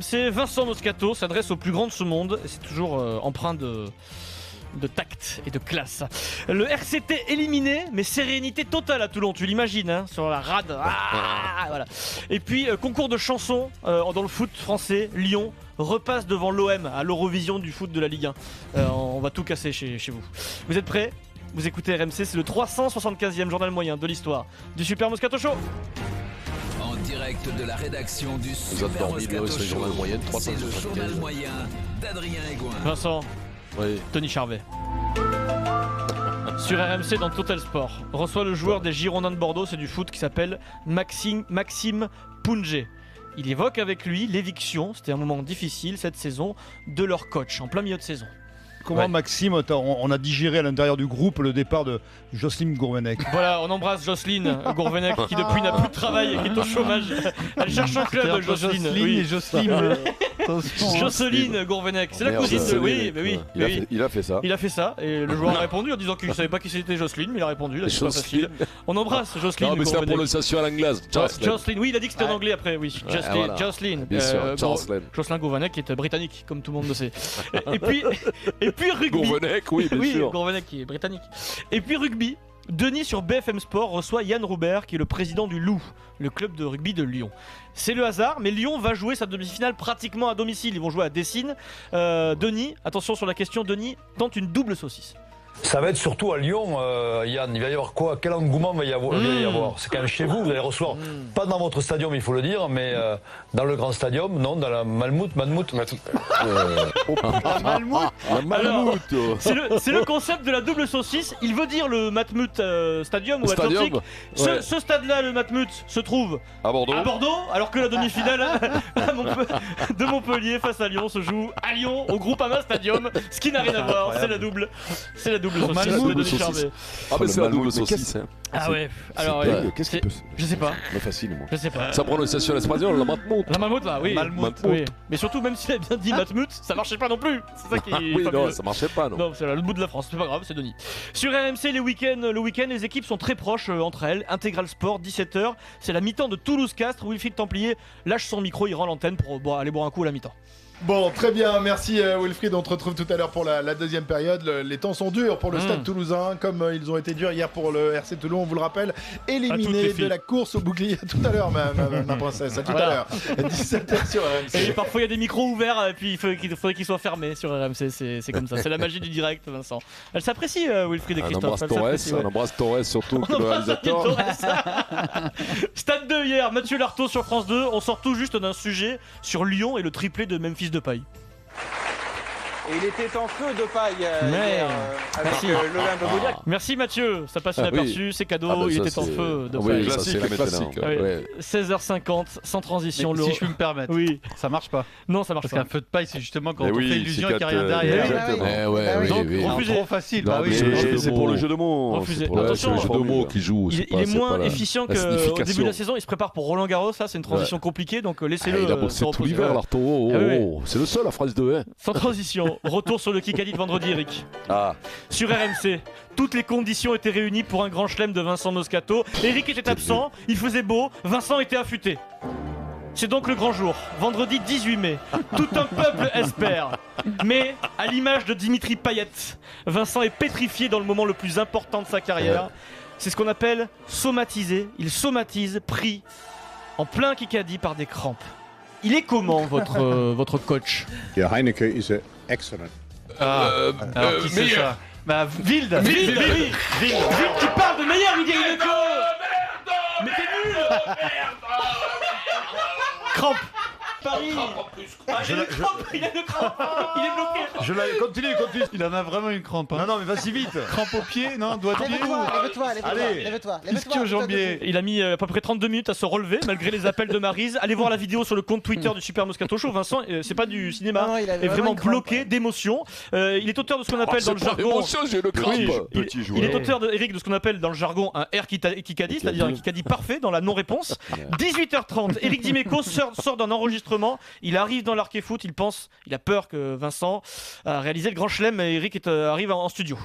C'est Vincent Moscato s'adresse au plus grand de ce monde et c'est toujours empreint de tact et de classe. Le RCT éliminé, mais sérénité totale à Toulon, tu l'imagines, hein, sur la rade. Voilà. Et puis, concours de chansons dans le foot français, Lyon repasse devant l'OM à l'Eurovision du foot de la Ligue 1. On va tout casser chez vous. Vous êtes prêts ? Vous écoutez RMC, c'est le 375e journal moyen de l'histoire du Super Moscato Show. En direct de la rédaction du Super Moscato Show, c'est le journal moyen d'Adrien Egoin. Vincent, oui. Tony Charvet. Sur RMC dans Total Sport, reçoit le joueur des Girondins de Bordeaux, c'est du foot, qui s'appelle Maxime Poungé. Il évoque avec lui l'éviction, c'était un moment difficile cette saison, de leur coach en plein milieu de saison. Comment Maxime, on a digéré à l'intérieur du groupe le départ de Jocelyne Gourvenec. Voilà, on embrasse Jocelyne Gourvenec qui depuis n'a plus de travail et qui est au chômage. Elle cherche un club, Jocelyne. Et Jocelyne. Jocelyne Gourvenec, c'est la cousine de... Oui. Il a fait ça. Il a fait ça et le joueur a répondu en disant qu'il ne savait pas qui c'était Jocelyne, mais il a répondu, là c'est pas facile. On embrasse Jocelyne Gourvenec. Non mais c'est la prononciation à l'anglaise. Jocelyne, oui il a dit que c'était en anglais après, oui. Jocelyne. Bien sûr, Jocelyn Gourvenec qui est britannique, comme tout le monde le sait. Et puis rugby. Gourvenec, oui, bien sûr. Gourvenec qui est britannique. Et puis rugby. Denis sur BFM Sport reçoit Yann Roubert qui est le président du Loup, le club de rugby de Lyon. C'est le hasard, mais Lyon va jouer sa demi-finale pratiquement à domicile. Ils vont jouer à Dessines. Denis, attention sur la question, Denis tente une double saucisse. Ça va être surtout à Lyon, Yann. Il va y avoir quoi ? Quel engouement va y avoir ? C'est quand même chez vous allez recevoir, pas dans votre stadium, il faut le dire, mais dans le grand stadium, non, dans la Malmouth. C'est le concept de la double saucisse. Il veut dire le Matmut Stadium ou Atlantique. Ce stade-là, le Matmut, se trouve à Bordeaux, alors que la demi-finale de Montpellier face à Lyon se joue à Lyon, au Groupama Stadium, ce qui n'a rien à voir. C'est la double saucisse de Denis Charvet. Ah mais c'est la double saucisse. Ah ouais. Alors qu'est-ce qu'il peut... Je sais pas. Mais facile moi. Je sais pas. Sa prononciation espagnole, la Matmut. La Malmouth là, oui. Malmouth. Oui. Mais surtout même s'il a bien dit Matmut, ça marchait pas non plus. C'est ça qui est oui, fabuleux. non, ça marchait pas non. Non, c'est là, le bout de la France, c'est pas grave, c'est Denis. Sur RMC le week-end, les équipes sont très proches entre elles. Intégral Sport 17h, c'est la mi-temps de Toulouse-Castres. Wilfried Templier lâche son micro, il rend l'antenne pour aller boire un coup à la mi-temps. Bon, très bien, merci Wilfried. On te retrouve tout à l'heure pour la deuxième période. Les temps sont durs pour le Stade Toulousain, comme ils ont été durs hier pour le RC Toulon, on vous le rappelle. Éliminé de la course au bouclier. Tout à l'heure, ma princesse, à tout à l'heure. 17h sur RMC. Et parfois il y a des micros ouverts, et puis il faudrait qu'ils soient fermés sur RMC. C'est comme ça, c'est la magie du direct, Vincent. Elle s'apprécie, Wilfried et Christophe. On embrasse Torres surtout, le réalisateur. Stade 2 hier, Mathieu Lartaud sur France 2. On sort tout juste d'un sujet sur Lyon et le triplé de Memphis Depay. Et il était en feu de paille hier, avec l'Olympe Boudiac. Merci Mathieu, ça passe inaperçu, c'est cadeau, il était en feu de paille. Oui, ça c'est classique. 16h50, sans transition. Si je peux me permettre, ça marche pas. Non, ça marche pas. pas. Parce qu'un feu de paille, c'est justement quand on fait illusion qu'il n'y a rien derrière. Donc, refusé. Trop facile. C'est pour le jeu de mots. Refusé. Attention, c'est le jeu de mots qui joue. Il est moins efficient qu'au début de la saison. Il se prépare pour Roland Garros, ça c'est une transition compliquée, donc laissez-le. Il a bossé tout l'hiver, Lartaud. C'est le seul à phrase 2. Sans transition. Retour sur le Kikadi de vendredi, Eric. Sur RMC, toutes les conditions étaient réunies pour un grand chelem de Vincent Moscato. Eric était absent, il faisait beau, Vincent était affûté. C'est donc le grand jour, vendredi 18 mai. Tout un peuple espère. Mais, à l'image de Dimitri Payet, Vincent est pétrifié dans le moment le plus important de sa carrière. C'est ce qu'on appelle somatiser. Il somatise, pris en plein Kikadi par des crampes. Il est comment votre coach? Heineke is excellent. Alors qui c'est ça? Wild qui parle de meilleur Miguel Heineke. Mais t'es nul. Crampe. Paris. Il a une crampe. Il est bloqué. Continue. Il en a vraiment une crampe. Non, mais vas-y vite. Crampe au pied, non? Doigt de pied. Lève-toi. Iski au jambier. Il a mis à peu près 32 minutes à se relever malgré les appels de Maryse. Allez voir la vidéo sur le compte Twitter du Super Moscato Show. Vincent, c'est pas du cinéma. Non, il est vraiment bloqué d'émotion. Il est auteur de ce qu'on appelle dans le jargon. J'ai le crampe. Il est auteur Eric de ce qu'on appelle dans le jargon un R Kikadi, c'est-à-dire un Kikadi parfait dans la non-réponse. 18h30, Eric Dimeco sort d'un enregistrement. Il arrive dans l'Arc et Foot, il a peur que Vincent a réalisé le grand chelem et Eric arrive en studio.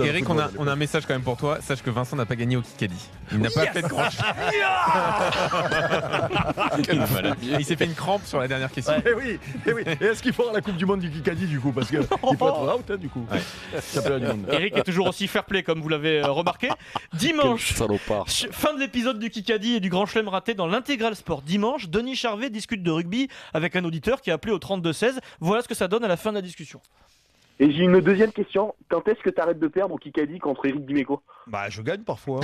Eric, on a un message quand même pour toi. Sache que Vincent n'a pas gagné au Kikadi. Il n'a pas fait de grand Il s'est fait une crampe sur la dernière question. Eh oui. Et est-ce qu'il faudra la Coupe du Monde du Kikadi du coup? Parce qu'il peut être out du coup. Du monde. Eric est toujours aussi fair play comme vous l'avez remarqué. Dimanche, fin de l'épisode du Kikadi et du Grand Chelem raté dans l'Intégral Sport. Dimanche, Denis Charvet discute de rugby avec un auditeur qui a appelé au 32-16. Voilà ce que ça donne à la fin de la discussion. Et j'ai une deuxième question. Quand est-ce que tu arrêtes de perdre au Kikadi contre Eric Dimeco? Bah, je gagne parfois.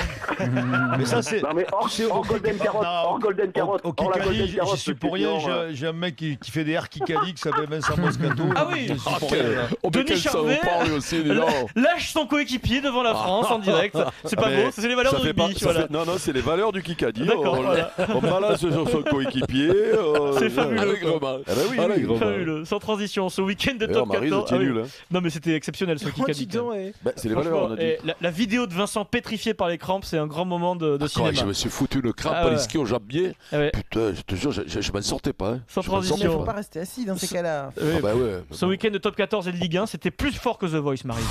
Mais ça, c'est. Non, mais hors Golden Carotte. Hors Golden Carotte. Au Kikadi, j'y suis pour rien. J'ai un mec qui fait des airs Kikadi qui s'appelle Vincent Moscato. Ah oui, Denis Charvet lâche son coéquipier devant la France en direct. C'est pas beau, c'est les valeurs du rugby. Non, c'est les valeurs du Kikadi. On balance sur son coéquipier. C'est fabuleux. Allègrement. Fabuleux. Sans transition, ce week-end de top 14. Non mais c'était exceptionnel ce Kikadi. C'est les valeurs, on a dit. La vidéo de Vincent pétrifié par les crampes, c'est un grand moment de cinéma. Je me suis foutu une crampe à l'esquille au jambier. Putain, je te jure, je m'en sortais pas. Sans transition. Il ne faut pas rester assis dans ces cas-là. Ce week-end de top 14 et de Ligue 1, c'était plus fort que The Voice, Marie.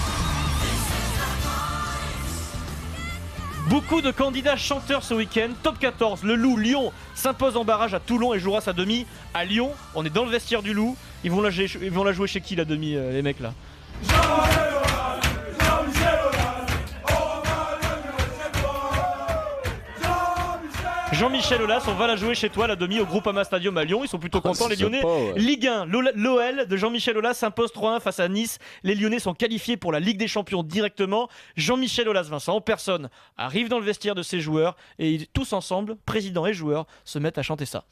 Beaucoup de candidats chanteurs ce week-end. Top 14, le Loup, Lyon s'impose en barrage à Toulon et jouera sa demi à Lyon. On est dans le vestiaire du Loup. Ils vont la jouer chez qui la demi, les mecs là? Jean-Michel Aulas, on va la jouer chez toi la demi au Groupama Stadium à Lyon. Ils sont plutôt contents les Lyonnais. Ligue 1, l'OL de Jean-Michel Aulas s'impose 3-1 face à Nice. Les Lyonnais sont qualifiés pour la Ligue des Champions directement. Jean-Michel Aulas, Vincent, en personne, arrive dans le vestiaire de ses joueurs et tous ensemble, président et joueurs, se mettent à chanter ça.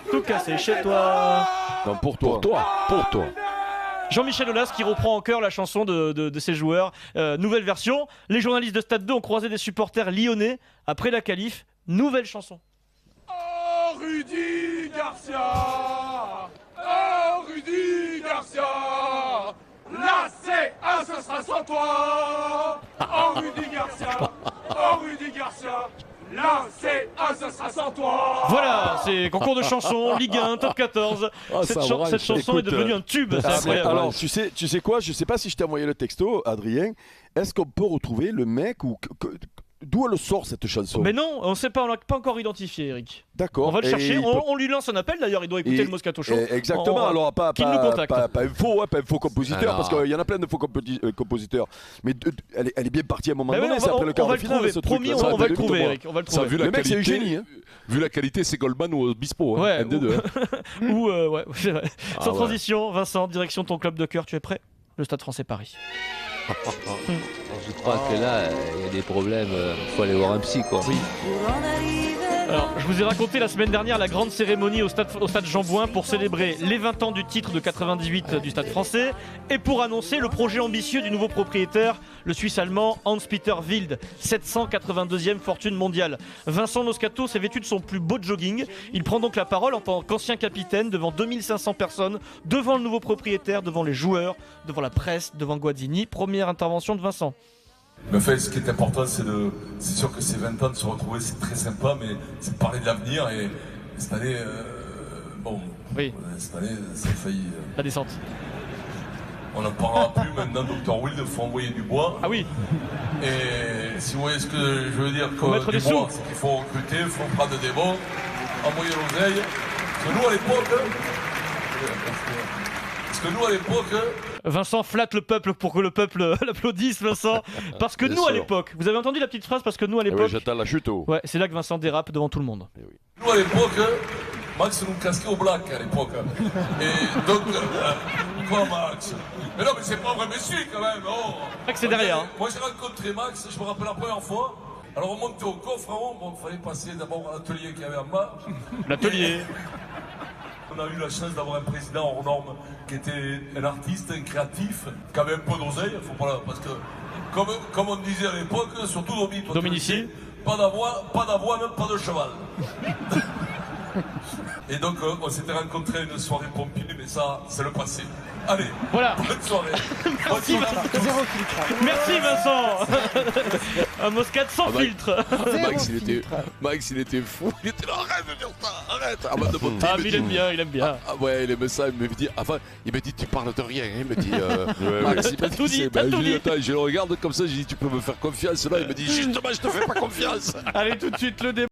Tout casser chez toi. Non, pour toi. Jean-Michel Aulas qui reprend en chœur la chanson de ses joueurs. Nouvelle version. Les journalistes de Stade 2 ont croisé des supporters lyonnais après la qualif. Nouvelle chanson. Oh Rudy Garcia, la C1 ce sera sans toi. Oh Rudy Garcia, la C1 ce sera sans toi. Voilà, c'est concours de chansons, Ligue 1, top 14. Cette chanson est devenue un tube, c'est incroyable. Alors, tu sais quoi, je sais pas si je t'ai envoyé le texto, Adrien. Est-ce qu'on peut retrouver le mec ou d'où elle sort cette chanson? Mais non, on ne sait pas, on l'a pas encore identifié, Eric. D'accord. On va le chercher, on lui lance un appel d'ailleurs, il doit écouter le Moscato Show. Exactement, alors pas un faux compositeur, parce qu'il y en a plein de faux compositeurs. Mais elle est bien partie à un moment donné, c'est après le quart de finale. Promis, on va le trouver, Eric. On va le trouver. Le mec, c'est un génie. Vu la qualité, c'est Goldman ou Obispo, un des deux. Ouais, c'est vrai. Sans transition, Vincent, direction ton club de cœur, tu es prêt? Le Stade Français Paris. Je crois que là, il y a des problèmes, il faut aller voir un psy, quoi. Oui. Alors, je vous ai raconté la semaine dernière la grande cérémonie au stade Jean-Bouin pour célébrer les 20 ans du titre de 98 du Stade Français et pour annoncer le projet ambitieux du nouveau propriétaire, le Suisse-allemand Hans-Peter Wild, 782e fortune mondiale. Vincent Moscato s'est vêtu de son plus beau jogging. Il prend donc la parole en tant qu'ancien capitaine devant 2500 personnes, devant le nouveau propriétaire, devant les joueurs, devant la presse, devant Guazzini. Première intervention de Vincent. Mais en fait, ce qui est important, c'est sûr que ces 20 ans de se retrouver, c'est très sympa, mais c'est de parler de l'avenir. Et cette année, cette année, ça a failli. La descente. On n'en parlera plus maintenant, Dr. Wild, il faut envoyer du bois. Ah oui. Et si vous voyez ce que je veux dire, faut mettre du des bois, sous. c'est qu'il faut recruter, il faut prendre des bons, envoyer l'oseille. Parce que nous, à l'époque. Vincent flatte le peuple pour que le peuple l'applaudisse, Vincent. Parce que nous, à l'époque, vous avez entendu la petite phrase, parce que nous, à l'époque. J'attends la chute. Ouais, c'est là que Vincent dérape devant tout le monde. Nous, à l'époque, Max nous casquait au black à l'époque. Et donc, quoi, Max? Mais non, mais c'est pas vrai, mais si, quand même. Oh. Max, c'est derrière. Moi, j'ai rencontré Max, je me rappelle la première fois. Alors, on montait au coffre, il fallait passer d'abord à l'atelier qu'il y avait en bas. L'atelier. On a eu la chance d'avoir un président hors norme qui était un artiste, un créatif, qui avait un peu d'oseille, parce que, comme on disait à l'époque, surtout Dominici, pas d'avoine, pas de cheval. Et donc on s'était rencontrés une soirée Pompidou, mais ça, c'est le passé. Allez, voilà. Bonne soirée. Merci Vincent. Merci Vincent. Un Moscat sans filtre. Max, il était fou. Il était là, arrête de dire ça, arrête. Ah, mais il aime bien, il aime bien. Ah ouais, il aime ça. Il me dit, enfin, il me dit, tu parles de rien. Il me dit, Max, il m'a dit, tout dit. Attends, je le regarde comme ça, je dis, tu peux me faire confiance. Là, il me dit, justement, je te fais pas confiance. Allez, tout de suite, le débat.